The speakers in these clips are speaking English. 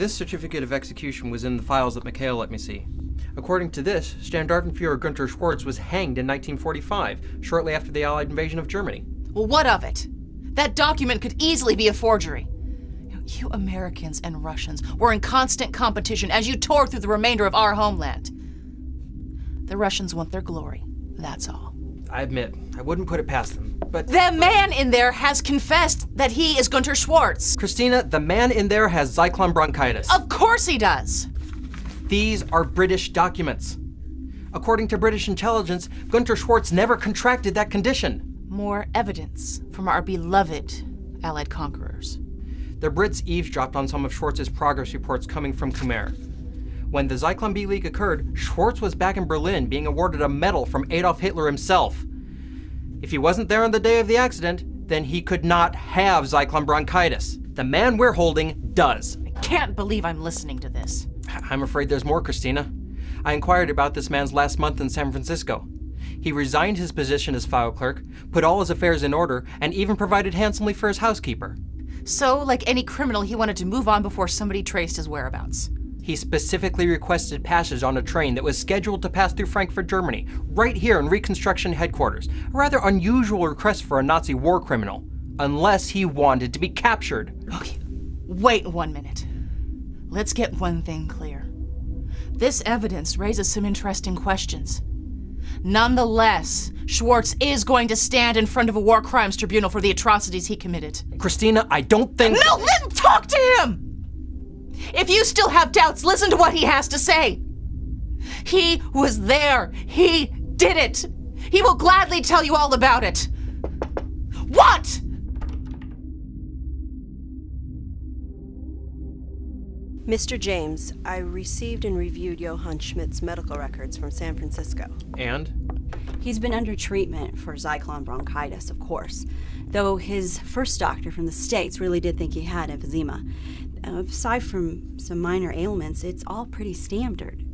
This certificate of execution was in the files that Mikhail let me see. According to this, Standartenführer Günther Schwarz was hanged in 1945, shortly after the Allied invasion of Germany. Well, what of it? That document could easily be a forgery. You Americans and Russians were in constant competition as you tore through the remainder of our homeland. The Russians want their glory, that's all. I admit, I wouldn't put it past them, but... The man in there has confessed that he is Günther Schwarz. Christina, the man in there has zyklon bronchitis. Of course he does. These are British documents. According to British intelligence, Günther Schwarz never contracted that condition. More evidence from our beloved Allied conquerors. The Brits eavesdropped on some of Schwarz's progress reports coming from Khmer. When the Zyklon B leak occurred, Schwarz was back in Berlin being awarded a medal from Adolf Hitler himself. If he wasn't there on the day of the accident, then he could not have zyklon bronchitis. The man we're holding does. I can't believe I'm listening to this. I'm afraid there's more, Christina. I inquired about this man's last month in San Francisco. He resigned his position as file clerk, put all his affairs in order, and even provided handsomely for his housekeeper. So, like any criminal, he wanted to move on before somebody traced his whereabouts. He specifically requested passage on a train that was scheduled to pass through Frankfurt, Germany, right here in Reconstruction headquarters. A rather unusual request for a Nazi war criminal, unless he wanted to be captured. Okay, wait 1 minute. Let's get one thing clear. This evidence raises some interesting questions. Nonetheless, Schwarz is going to stand in front of a war crimes tribunal for the atrocities he committed. Christina, I don't think— No, then talk to him! If you still have doubts, listen to what he has to say. He was there. He did it. He will gladly tell you all about it. What? Mr. James, I received and reviewed Johann Schmidt's medical records from San Francisco. And? He's been under treatment for zyklon bronchitis, of course, though his first doctor from the States really did think he had emphysema. Aside from some minor ailments, it's all pretty standard,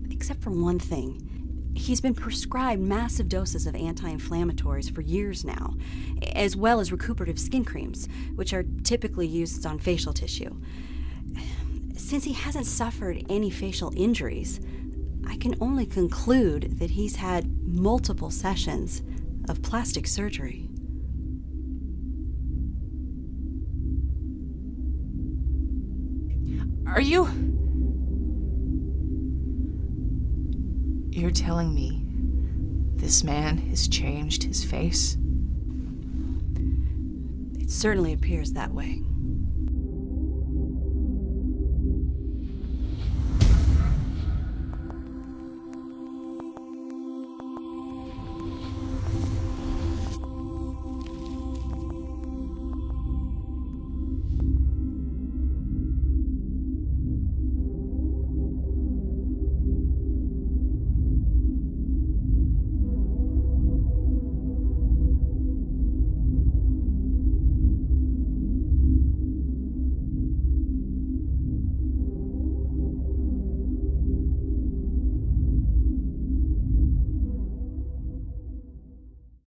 except for one thing. He's been prescribed massive doses of anti-inflammatories for years now, as well as recuperative skin creams, which are typically used on facial tissue. Since he hasn't suffered any facial injuries, I can only conclude that he's had multiple sessions of plastic surgery. Are you... You're telling me this man has changed his face? It certainly appears that way.